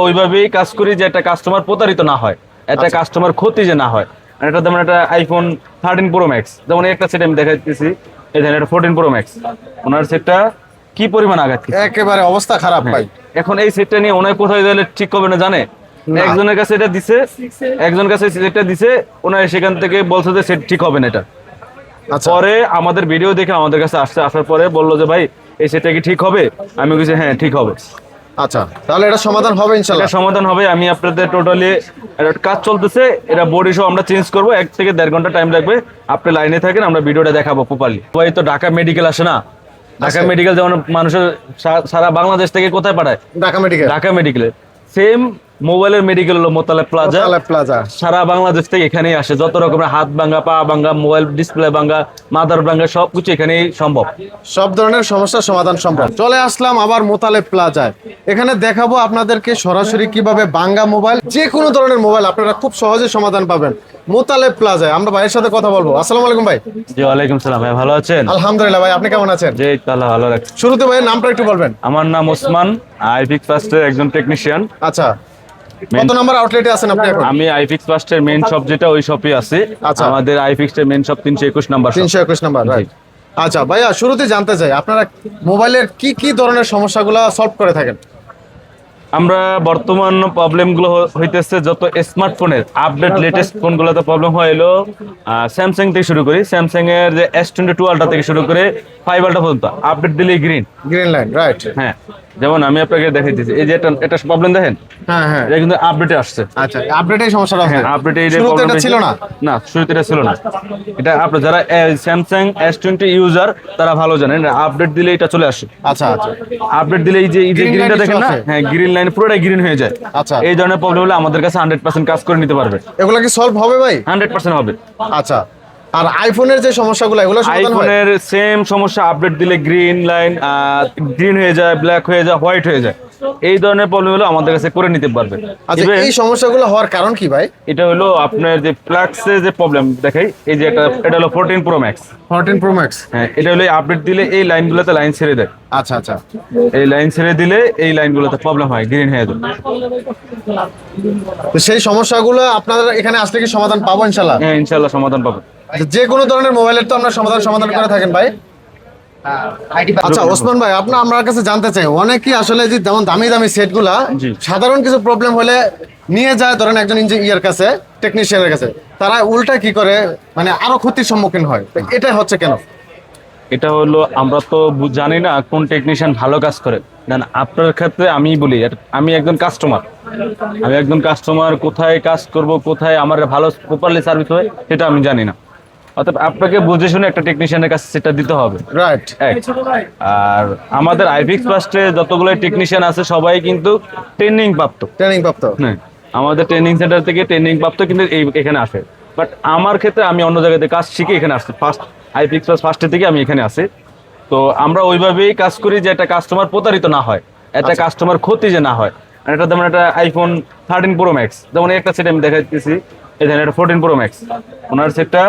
ওইভাবেই কাজ করি যে একটা কাস্টমার প্রতারিত না হয়, একটা কাস্টমার ক্ষতি যে না হয়। আর এটা যেমন একটা আইফোন 13 প্রো ম্যাক্স, যেমন একটা সেট আমি দেখাইতেছি, এই ধরেন এটা 14 প্রো ম্যাক্স, ওনার সেটটা কি পরিমাণ আঘাত খেয়েছে। একেবারে অবস্থা খারাপ হ্যাঁ। ভাই। এখন এই সেটটা নিয়ে ওনার কোথায় গেলে ঠিক হবে না জানে, না। একজনের কাছে এটা দিছে, একজনের কাছে সেটটা দিছে, ওনার সেখান থেকে বলছে যে সেট ঠিক হবে না এটা। আচ্ছা পরে আমাদের ভিডিও দেখে আমাদের কাছে আসার পরে বললো যে ভাই এই সেটটা কি ঠিক হবে, আমি বলছি হ্যাঁ ঠিক হবে। আচ্ছা, তাহলে এটা সমাধান হবে ইনশাল্লাহ। এটা সমাধান হবে। আমি আপনাদের টোটালি কাজ চলতেছে, এটা বডি সহ আমরা চেঞ্জ করবো, 1 থেকে 1.5 ঘন্টা টাইম লাগবে। আপনি লাইনে থাকেন, আমরা ভিডিওটা দেখাবো প্রপারলি। ভাই তো ঢাকা মেডিকেল আসে না, ঢাকা আসে। মেডিকেল যেমন মানুষের সারা বাংলাদেশ থেকে কোথায় পাঠায়, ঢাকা মেডিকেল, ঢাকা মেডিকেলে। সেম মোবাইলের মেডিকেল হলো মোতালেব প্লাজা। মোতালেব প্লাজা। সারা বাংলাদেশ থেকে এখানেই আসে, যত রকমের হাত ভাঙা, পা ভাঙা, মোবাইল ডিসপ্লে ভাঙা, মাদার ভাঙা, সবকিছু এখানেই সম্ভব। সব ধরনের সমস্যার সমাধান সম্ভব। চলে আসলাম আবার মোতালেব প্লাজায়। এখানে দেখাবো আপনাদেরকে সরাসরি কিভাবে ভাঙ্গা মোবাইল, যে কোনো ধরনের মোবাইল আপনারা খুব সহজে সমাধান পাবেন মোতালেব প্লাজায়। আমরা ভাইয়ের সাথে কথা বলবো। আসসালামু আলাইকুম ভাই। জি ওয়ালাইকুম সালাম ভাই, ভালো আছেন? আলহামদুলিল্লাহ ভাই, আপনি কেমন আছেন? জি তাহলে ভালো রাখছি। শুরুতে ভাইয়ের নামটা একটু বলবেন। আমার নাম ওসমান, আইফিক্স ফার্স্টের একজন টেকনিশিয়ান। আচ্ছা, কত নম্বর আউটলেটে আছেন আপনি এখন? আমি আইফিক্স ফার্স্টের মেইন শপ যেটা, ওই শপে আছি। আচ্ছা। আমাদের আইফিক্স এর main shop 321 number. 321 number, right. আচ্ছা ভাইয়া, শুরুতে জানতে চাই আপনারা মোবাইলের কি কি ধরনের সমস্যাগুলো সলভ করে থাকেন? আমরা বর্তমান প্রবলেমগুলো হইতেছে যত স্মার্টফোনের আপডেট লেটেস্ট ফোনগুলোতে প্রবলেম হয় এলো, স্যামসাং থেকে শুরু করি, স্যামসাং এর যে S22 আলট্রা থেকে শুরু করে 5 আলট্রা পর্যন্ত আপডেট দিলেই গ্রিন। Green line, right. হ্যাঁ, যেমন আমি আপনাকে দেখাই দিচ্ছি, এই যে এটা প্রবলেম দেখেন, হ্যাঁ হ্যাঁ, এটা কিন্তু আপডেটে আসছে। আচ্ছা, আপডেটেই সমস্যাটা আছে। হ্যাঁ, আপডেটে এই শুরুতে প্রবলেম এটা ছিল না। না, শুরুতে এটা ছিল না। এটা আপনার যারা স্যামসাং S20 ইউজার তারা ভালো জানেন, আপডেট দিলে এটা চলে আসে। আচ্ছা আচ্ছা, আপডেট দিলে এই যে Green গ্রিনটা line দেখেন না, আছে। হ্যাঁ গ্রিন লাইন পুরোটাই গ্রিন হয়ে যায়। আচ্ছা। এই ধরনের প্রবলেম হলে আমাদের কাছে 100% কাজ করে নিতে পারবে। এগুলা কি সলভ হবে ভাই? 100% হবে। আচ্ছা, আর আইফোনের যে সমস্যাগুলো এগুলো সমাধান হয়? আইফোনের সেম সমস্যা, আপডেট দিলে গ্রিন লাইন গ্রিন হয়ে যায়, ব্ল্যাক হয়ে যায়, হোয়াইট হয়ে যায়। এই ধরনের প্রবলেম হলো আমাদের কাছে করে নিতে পারবে। আচ্ছা, Even এই সমস্যাগুলো হওয়ার কারণ কি ভাই? এটা হলো আপনার যে ফ্ল্যাক্সে যে প্রবলেম দেখাই, এই যে এটা হলো 14 প্রো ম্যাক্স। 14 pro max. হ্যাঁ, এটা হলো আপডেট দিলে এই লাইনগুলোতে লাইন ছেড়ে দেয়। আচ্ছা আচ্ছা, এই লাইন ছেড়ে দিলে এই লাইনগুলোতে প্রবলেম হয়, গ্রিন হয়ে যায়। তো সেই সমস্যাগুলো আপনাদের এখানে আসলে কি সমাধান পাবো ইনশাল্লাহ? হ্যাঁ ইনশাল্লাহ সমাধান পাবে। আচ্ছা, যে কোনো ধরনের মোবাইলের তো আপনারা সমাধান করে থাকেন ভাই। আচ্ছা ওসমান ভাই, আপনার আমার কাছে জানতে চাই, অনেকেই আসলে যে যেমন দামি দামি সেটগুলা জি। সাধারণ কিছু প্রবলেম হলে নিয়ে যায় ধরেন একজন ইঞ্জিনিয়ার কাছে, টেকনিশিয়ানের কাছে, তারা উল্টা কি করে মানে আরো ক্ষতির সম্মুখীন হয়। তো এটা হচ্ছে কেন? এটা হলো আমরা তো জানি না কোন টেকনিশিয়ান ভালো কাজ করে। দেন আপনার ক্ষেত্রে আমি বলি, আমি একজন কাস্টমার, কোথায় কাজ করব, কোথায় আমার ভালো প্রপারলি সার্ভিস হয় সেটা আমি জানি না। অর্থাৎ আপনাকে বুঝে শুনে একটা টেকনিশিয়ানের কাছে সেটা দিতে হবে। রাইট। আর আমাদের আইফিক্স ফার্স্টে যতগুলো টেকনিশিয়ান আছে সবাই কিন্তু ট্রেনিং প্রাপ্ত। হ্যাঁ, আমাদের ট্রেনিং সেন্টার থেকে ট্রেনিং প্রাপ্ত কিন্তু এখানে আসে। বাট আমার ক্ষেত্রে আমি অন্য জায়গাতে কাজ শিখে এখানে আসছি, আইফিক্স ফার্স্টের থেকে আমি এখানে আসি। তো আমরা ওইভাবেই কাজ করি যে একটা কাস্টমার প্রতারিত না হয়, একটা কাস্টমার ক্ষতি যে না হয়। আর এটা যেমন একটা আইফোন 13 প্রো ম্যাক্স, যেমন একটা সেট আমি দেখাইতেছি, এই ধরেন এটা 14 প্রো ম্যাক্স, ওনার সেটটা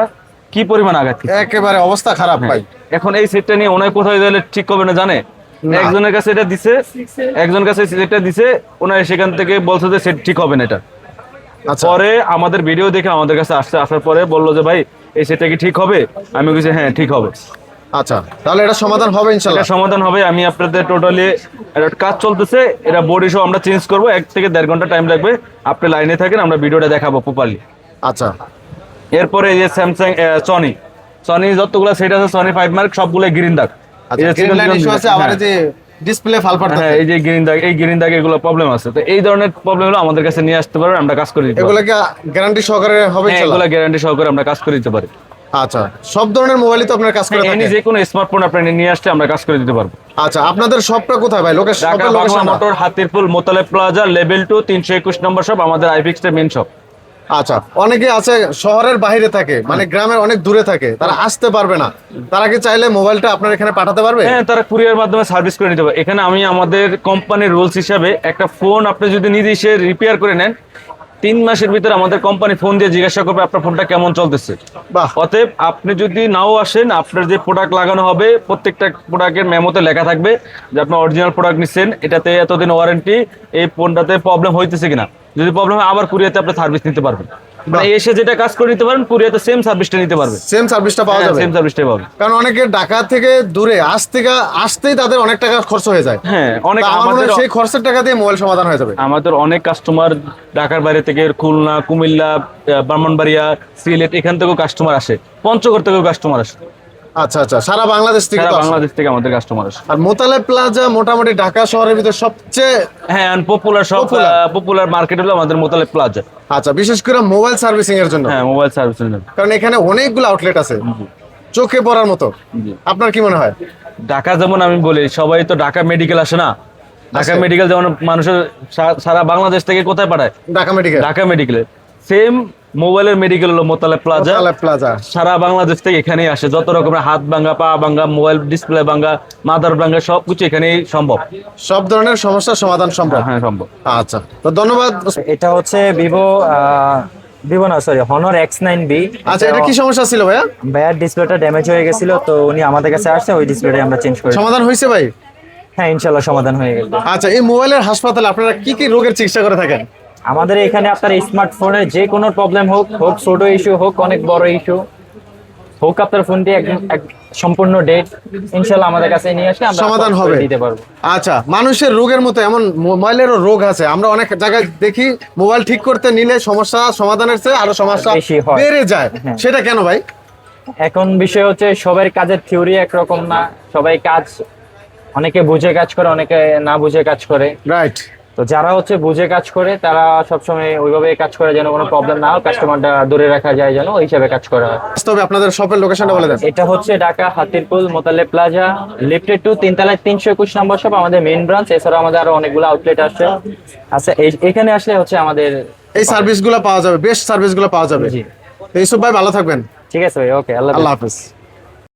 কি পরিমাণ আঘাত খেয়েছে। একেবারে অবস্থা খারাপ ভাই। এখন এই সেটটা নিয়ে ওনার কোথায় গেলে ঠিক হবে না জানে, না। একজনের কাছে এটা দিছে, একজনের কাছে সেটটা দিছে, ওনার সেখান থেকে বলছে যে সেট ঠিক হবে না এটা। আচ্ছা, পরে আমাদের ভিডিও দেখে আমাদের কাছে আসার পরে বললো যে ভাই এই সেটটা কি ঠিক হবে, আমি বলছি হ্যাঁ ঠিক হবে। আচ্ছা, তাহলে এটা সমাধান হবে ইনশাল্লাহ। এটা সমাধান হবে। আমি আপনাদের টোটালি কাজ চলতেছে, এটা বডি সহ আমরা চেঞ্জ করবো, 1 থেকে 1.5 ঘন্টা টাইম লাগবে। আপনি লাইনে থাকেন, আমরা ভিডিওটা দেখাবো প্রপারলি। আচ্ছা এরপরে এই যে স্যামসাং সনি যতগুলো সেট আছে, সনি 5 মার্ক সবগুলো গ্রিন দাগ। এই যে গ্রিন লাইন ইস্যু আছে, আবার এই যে ডিসপ্লে ফালফাট হ্যাঁ, এই যে গ্রিন দাগ এগুলো প্রবলেম আছে। তো এই ধরনের প্রবলেম হলো আমাদের কাছে নিয়ে আসতে পারবেন, আমরা কাজ করে দিতে পারি। এগুলো কি গ্যারান্টি সহকারে হবে হ্যাঁ, ইনশাল্লাহ? এগুলো গ্যারান্টি সহকারে আমরা কাজ করে দিতে পারি। আচ্ছা, সব ধরনের মোবাইলই তো আপনার কাজ করে এনি থাকেন? যে কোনো স্মার্টফোন আপনি নিয়ে আসলে আমরা কাজ করে দিতে পারবো। আচ্ছা, আপনাদের শপটা কোথায় ভাই? Dhaka Bangla Motor, Hatirpul, Motaleb Plaza, level 2, 321 number shop, আমাদের আইফিক্স এর মেইন শপ। আচ্ছা, অনেকে আছে শহরের বাইরে থাকে, মানে গ্রামের অনেক দূরে থাকে, তারা আসতে পারবে না, তারা কি চাইলে মোবাইলটা আপনার এখানে পাঠাতে পারবে? হ্যাঁ, তারা কুরিয়ার মাধ্যমে সার্ভিস করে নিতে পারে। এখানে আমি আমাদের কোম্পানির রুলস হিসাবে একটা ফোন আপনি যদি নিজে এসে রিপেয়ার করে নেন, 3 মাসের ভিতরে আমাদের কোম্পানি ফোন দিয়ে জিজ্ঞাসা করবে আপনার ফোনটা কেমন চলতেছে। বাহ। অতএব আপনি যদি নাও আসেন, আপনার যে প্রোডাক্ট লাগানো হবে প্রত্যেকটা প্রোডাক্টের মেমোতে লেখা থাকবে যে আপনার অরিজিনাল প্রোডাক্ট নিচ্ছেন, এটাতে এতদিন ওয়ারেন্টি, এই ফোনটাতে প্রবলেম হইতেছে কিনা, যদি প্রবলেম হয় আবার কুরিয়াতে আপনি সার্ভিস নিতে পারবেন। মানে এসে যেটা কাজ করে নিতে পারেন, কুরিয়াতে সেম সার্ভিসটা নিতে পারবেন, সেম সার্ভিসটা পাওয়া যাবে। সেম সার্ভিসটাই পাবেন। কারণ অনেকে ঢাকা থেকে দূরে আসতেই তাদের অনেক টাকা খরচ হয়ে যায়। হ্যাঁ, অনেক তা আমার মনে আমাদের হয় সেই খরচের টাকা দিয়ে মোবাইল সমাধান হয়ে যাবে। আমাদের অনেক কাস্টমার ঢাকার বাইরে থেকে, খুলনা, কুমিল্লা, ব্রাহ্মণবাড়িয়া, সিলেট এখান থেকেও কাস্টমার আসে, পঞ্চগড় থেকেও কাস্টমার আসে, আচ্ছা আচ্ছা, সারা বাংলাদেশ থেকে সারা তো আসে। বাংলাদেশ থেকে আমাদের কাস্টমার আসে। আর মোতালেব প্লাজা মোটামুটি ঢাকা শহরের ভিতর সবচেয়ে হ্যাঁ, পপুলার সব Popular। পপুলার মার্কেট হলো আমাদের মোতালেব প্লাজা। আচ্ছা, বিশেষ করে মোবাইল সার্ভিসিং এর জন্য। হ্যাঁ, মোবাইল সার্ভিস। কারণ এখানে অনেকগুলো আউটলেট আছে, চোখে পড়ার মতো। আপনার কি মনে হয়? ঢাকা যেমন আমি বলি, সবাই তো ঢাকা মেডিকেল আসে না, ঢাকা আসে। মেডিকেল যেমন মানুষের সারা বাংলাদেশ থেকে কোথায় পাঠায়, ঢাকা মেডিকেল, ঢাকা মেডিকেলে। সেম মোবাইলের মেডিকেল হলো মোতালেব প্লাজা। মোতালেব প্লাজা সারা বাংলাদেশ থেকে এখানেই আসে, যত রকমের হাত ভাঙা, পা ভাঙা, মোবাইল ডিসপ্লে ভাঙা, মাদার ভাঙা, সবকিছু এখানেই সম্ভব। সব ধরনের সমস্যার সমাধান সম্ভব। হ্যাঁ, সম্ভব। আচ্ছা, তো ধন্যবাদ। এটা হচ্ছে ভিভো না সরি হনর X9B। আচ্ছা, এটা কি সমস্যা ছিল ভাইয়া? ভাইয়ার ডিসপ্লেটা ড্যামেজ হয়ে গেছিল, তো উনি আমাদের কাছে আসছে, ওই ডিসপ্লেটা আমরা চেঞ্জ করি। সমাধান হয়েছে ভাই? হ্যাঁ, ইনশাল্লাহ সমাধান হয়ে গেল। আচ্ছা, এই মোবাইলের হাসপাতালে আপনারা কি কি রোগের চিকিৎসা করে থাকেন? আমাদের এখানে আপনার স্মার্টফোনের যে কোনো প্রবলেম হোক ছোট ইস্যু হোক অনেক বড় ইস্যু হোক, আপনার ফোনটি একদম সম্পূর্ণ ডেট, ইনশাল্লাহ আমাদের কাছে নিয়ে আসলে আমরা সমাধান solve হবে। করে দিতে পারবো। আচ্ছা, মানুষের রোগের মতো এমন মোবাইলেরও রোগ আছে। আমরা অনেক জায়গায় দেখি মোবাইল ঠিক করতে নিলে সমস্যা সমাধানের চেয়ে আরো সমস্যা বেশি হয়। বেড়ে যায়। হ্যাঁ। সেটা কেন ভাই? এখন বিষয় হচ্ছে সবার কাজের থিওরি একরকম না, সবাই কাজ অনেকে বুঝে কাজ করে, অনেকে না বুঝে কাজ করে। রাইট। তো যারা হচ্ছে বুঝে কাজ করে তারা সবসময় ওইভাবে কাজ করে যেন কোনো প্রবলেম না হয়, কাস্টমারটা দূরে রাখা যায়, যেন ওই হিসাবে কাজ করা হয়। তবে আপনাদের শপের লোকেশনটা বলে দেন। এটা হচ্ছে ঢাকা হাতিরপুল মোতালেব প্লাজা, লিফটেড 2, 3 তলায় 321 নম্বর শপ, আমাদের মেইন ব্রাঞ্চ। এছাড়াও আমাদের আরো অনেকগুলো আউটলেট আছে। আচ্ছা, এখানে আসলে হচ্ছে আমাদের এই সার্ভিসগুলো পাওয়া যাবে, বেস্ট সার্ভিসগুলো পাওয়া যাবে। জি। তো ইউসুফ ভাই, ভালো থাকবেন। ঠিক আছে ভাই, ওকে, আল্লাহ হাফেজ। আল্লাহ হাফেজ।